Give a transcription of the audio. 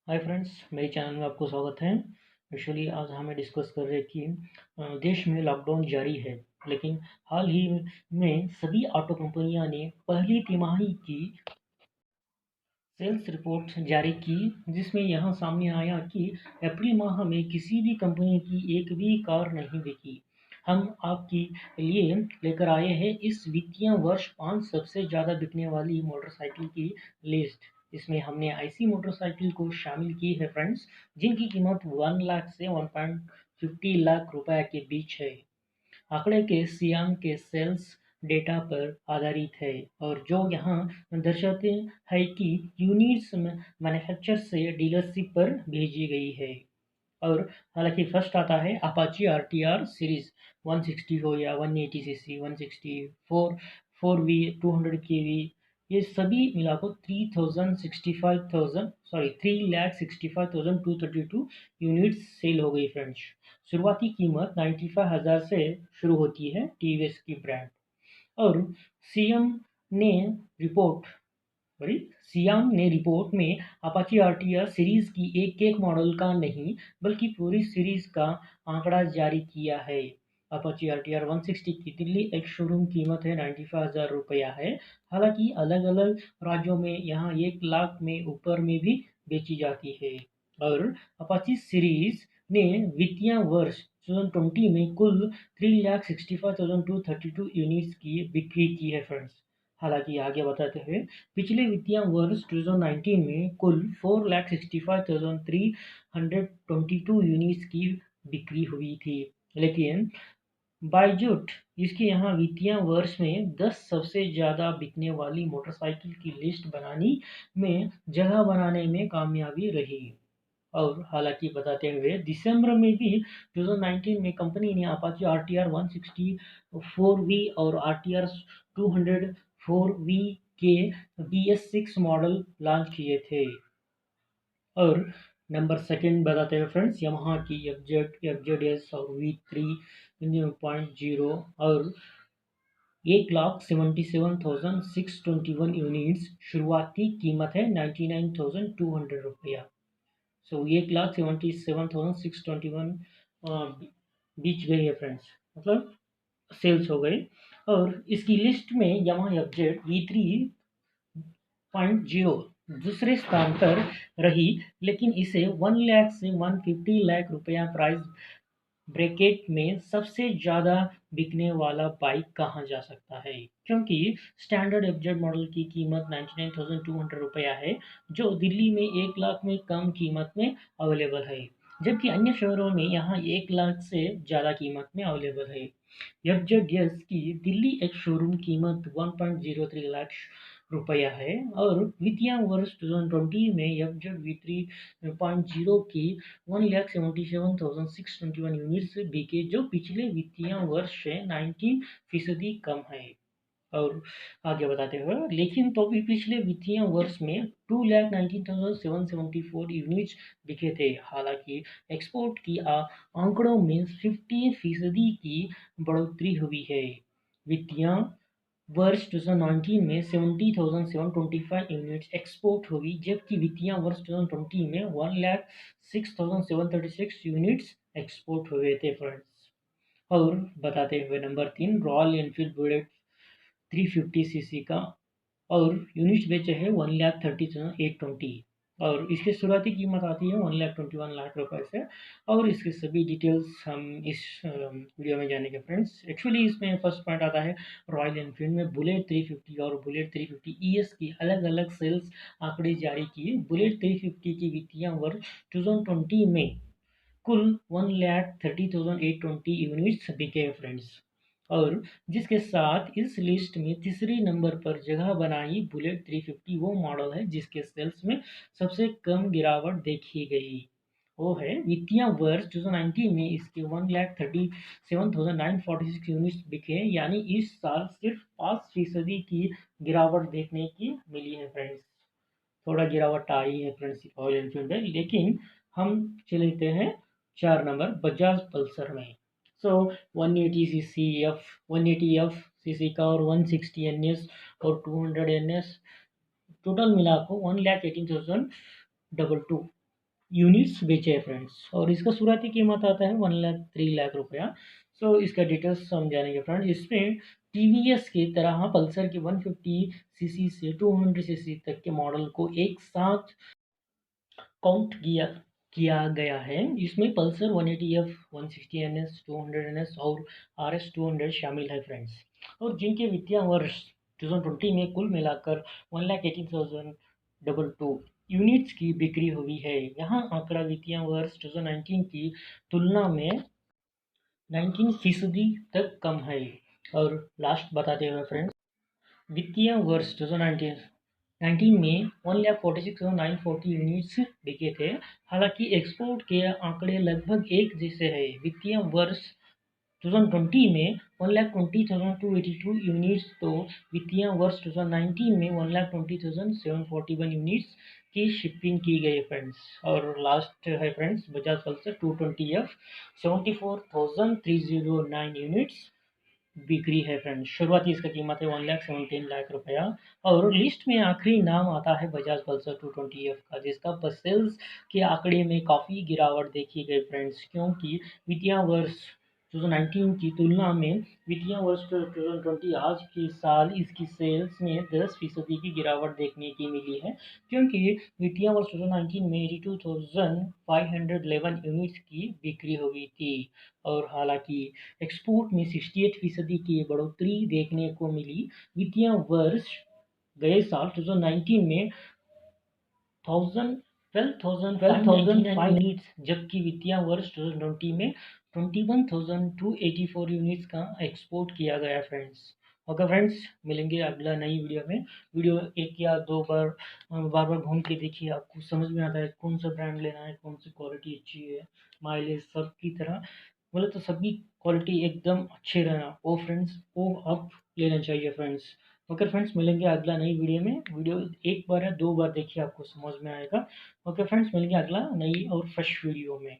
Hi friends, मेरे channel में आपको स्वागत है। एक्चुअली आज हमें डिस्कस कर रहे हैं कि देश में लॉकडाउन जारी है, लेकिन हाल ही में सभी ऑटो कंपनियां ने पहली तिमाही की सेल्स रिपोर्ट जारी की, जिसमें यहां सामने आया कि अप्रैल माह में किसी भी कंपनी की एक भी कार नहीं बिकी। हम आपके लिए लेकर आए हैं इस वित्तीय वर्ष 5 सबसे ज़्यादा बिकने वाली मोटरसाइकिल की लिस्ट। इसमें हमने ऐसी मोटरसाइकिल को शामिल की है फ्रेंड्स, जिनकी कीमत 1 लाख से 1.50 लाख रुपए के बीच है। आंकड़े के सियाम के सेल्स डेटा पर आधारित है और जो यहाँ दर्शाते हैं कि यूनिट्स मैन्युफैक्चर से डीलरशिप पर भेजी गई है। और हालांकि फर्स्ट आता है अपाची आरटीआर सीरीज 160 हो या 180 सीसी 164 4V 200 केवी, ये सभी मिला को 3,65,232 यूनिट्स सेल हो गई फ्रेंड्स। शुरुआती कीमत 95,000 से शुरू होती है टीवीएस की ब्रांड। और सीएम ने रिपोर्ट बड़ी सियाम ने रिपोर्ट में अपाची आरटीआर सीरीज की एक एक मॉडल का नहीं बल्कि पूरी सीरीज का आंकड़ा जारी किया है। अपाची आरटीआर 160 की दिल्ली एक शोरूम कीमत है 95,000 रुपया है। हालांकि अलग अलग राज्यों में यहाँ 1 लाख में ऊपर में भी बेची जाती है। और अपाची सीरीज ने वित्तीय वर्ष 2020 में कुल 3,65,232 यूनिट्स की बिक्री की है फ्रेंड्स। हालांकि आगे बताते हुए पिछले वित्तीय वर्ष 2019 में कुल 4,65,322 यूनिट्स की बिक्री हुई थी, लेकिन बायजूट इसके यहाँ वित्तीय वर्ष में 10 सबसे ज़्यादा बिकने वाली मोटरसाइकिल की लिस्ट बनाने में जगह बनाने में कामयाबी रही। और हालांकि बताते हुए दिसंबर में भी 2019 में कंपनी ने अपाची आरटीआर 160 4V और आरटीआर 200 4V के BS6 मॉडल लॉन्च किए थे। और नंबर सेकंड बताते हैं फ्रेंड्स, यमाहा की FZS और V3.0 और 1,77,621 यूनिट्स। शुरुआती कीमत है 99,200 रुपया। सो 1,77,621 बीच गई है फ्रेंड्स, मतलब सेल्स हो गए। और इसकी लिस्ट में यमाहा FZ V3.0 दूसरे स्थान पर रही, लेकिन इसे 1 लाख से 150 लाख रुपया प्राइस ब्रैकेट में सबसे ज़्यादा बिकने वाला बाइक कहा जा सकता है, क्योंकि स्टैंडर्ड एफजेड मॉडल की कीमत 99,200 रुपया है, जो दिल्ली में 1 लाख में कम कीमत में अवेलेबल है, जबकि अन्य शहरों में यहाँ 1 लाख से ज़्यादा कीमत में अवेलेबल है। एफजेड एस की दिल्ली एक शोरूम कीमत 1.03 लाख रुपया है और वित्तीय वर्ष 2020 में एफजेड V3.0 की 1,77,621 यूनिट्स बिके, जो पिछले वित्तीय वर्ष से 19% कम है। और आगे बताते हुए, लेकिन तो भी पिछले वित्तीय वर्ष में 2,19,774 यूनिट्स बिके थे। हालांकि एक्सपोर्ट की आंकड़ों में 50% की बढ़ोतरी हुई है। वित्तीय वर्ष 2019 में 70,725 यूनिट्स एक्सपोर्ट हुई, जबकि वित्तीय वर्ष 2020 में 1,06,736 यूनिट्स एक्सपोर्ट हुए थे फ्रेंड्स। और बताते हुए number 3, royal Enfield bullet 350 CC का और यूनिट्स बेचे हैं 1,30,820 और इसकी शुरुआती कीमत आती है 1,21,00,000 रुपए से। और इसके सभी डिटेल्स हम इस वीडियो में जानेंगे फ्रेंड्स। एक्चुअली इसमें फर्स्ट पॉइंट आता है रॉयल एनफील्ड में बुलेट 350 और बुलेट 350 ES की अलग अलग सेल्स आंकड़े जारी किए। बुलेट 350 की वित्तीय वर्ष 2020 में कुल 1,30,820 यूनिट्स बिके फ्रेंड्स। और जिसके साथ इस लिस्ट में तीसरे नंबर पर जगह बनाई बुलेट 350, वो मॉडल है जिसके सेल्स में सबसे कम गिरावट देखी गई। वो है वित्तीय वर्ष 2019 में इसके 1,37,946 यूनिट्स बिके, यानी इस साल सिर्फ 5% की गिरावट देखने की मिली है फ्रेंड्स। थोड़ा गिरावट आई है फ्रेंड्स रॉयल एनफील्ड में, लेकिन हम चलते हैं 4 नंबर बजाज पल्सर में। सो 180 सीसी का और 160 NS और 200 NS टोटल मिला को 1,18,022 यूनिट्स बेचे हैं फ्रेंड्स, और इसका शुरुआती कीमत आता है 1 लाख 3 लाख रुपया। सो इसका डिटेल्स हम जानेंगे फ्रेंड्स। इसमें टीवीएस की तरह पल्सर की 150 सीसी से 200 सीसी तक के मॉडल को एक साथ काउंट किया गया है। इसमें पल्सर 180F, 160 NS, 200 NS और RS 200 शामिल है फ्रेंड्स। और जिनके वित्तीय वर्ष 2020 में कुल मिलाकर 1,18,022 यूनिट्स की बिक्री हुई है। यहाँ आंकड़ा वित्तीय वर्ष 2019 की तुलना में 19% तक कम है। और लास्ट बताते हुए फ्रेंड्स, वित्तीय वर्ष 2019 में 1,46,940 यूनिट्स बिके थे। हालांकि एक्सपोर्ट के आंकड़े लगभग एक जैसे हैं। वित्तीय वर्ष 2020 में 1,20,282 यूनिट्स, तो वित्तीय वर्ष 2019 में 1,20,741 यूनिट्स की शिपिंग की गई फ्रेंड्स। और लास्ट है friends Bajaj Pulsar 220F, 74,309 units बिक्री है फ्रेंड्स। शुरुआती इसका कीमत है 1,17 लाख रुपया। और लिस्ट में आखिरी नाम आता है बजाज पल्सर 220F का, जिसका सेल्स के आंकड़े में काफ़ी गिरावट देखी गई फ्रेंड्स, क्योंकि वित्तीय वर्ष 2019 की तुलना में वित्तीय वर्ष 2020 आज के साल इसकी सेल्स में 10% की गिरावट देखने की मिली है, क्योंकि वित्तीय वर्ष 2019 में 82,511 यूनिट्स की बिक्री हुई थी। और हालांकि एक्सपोर्ट में 68% की बढ़ोतरी देखने को मिली। वित्तीय वर्ष गए साल 2019 में 12,509 यूनिट्स, जबकि वित्तीय वर्ष 2020 में 21,284 यूनिट्स का एक्सपोर्ट किया गया फ्रेंड्स। ओके फ्रेंड्स, मिलेंगे अगला नई वीडियो में। वीडियो एक या दो बार बार बार घूम के देखिए, आपको समझ में आता है कौन सा ब्रांड लेना है, कौन सी क्वालिटी अच्छी है, माइलेज सब की तरह बोले तो सभी क्वालिटी एकदम अच्छे रहना, वो फ्रेंड्स वो आप लेना चाहिए फ्रेंड्स। ओके फ्रेंड्स, मिलेंगे अगला नई वीडियो में। वीडियो एक बार या दो बार देखिए, आपको समझ में आएगा। ओके फ्रेंड्स, मिलेंगे अगला नई और फ्रेश वीडियो में।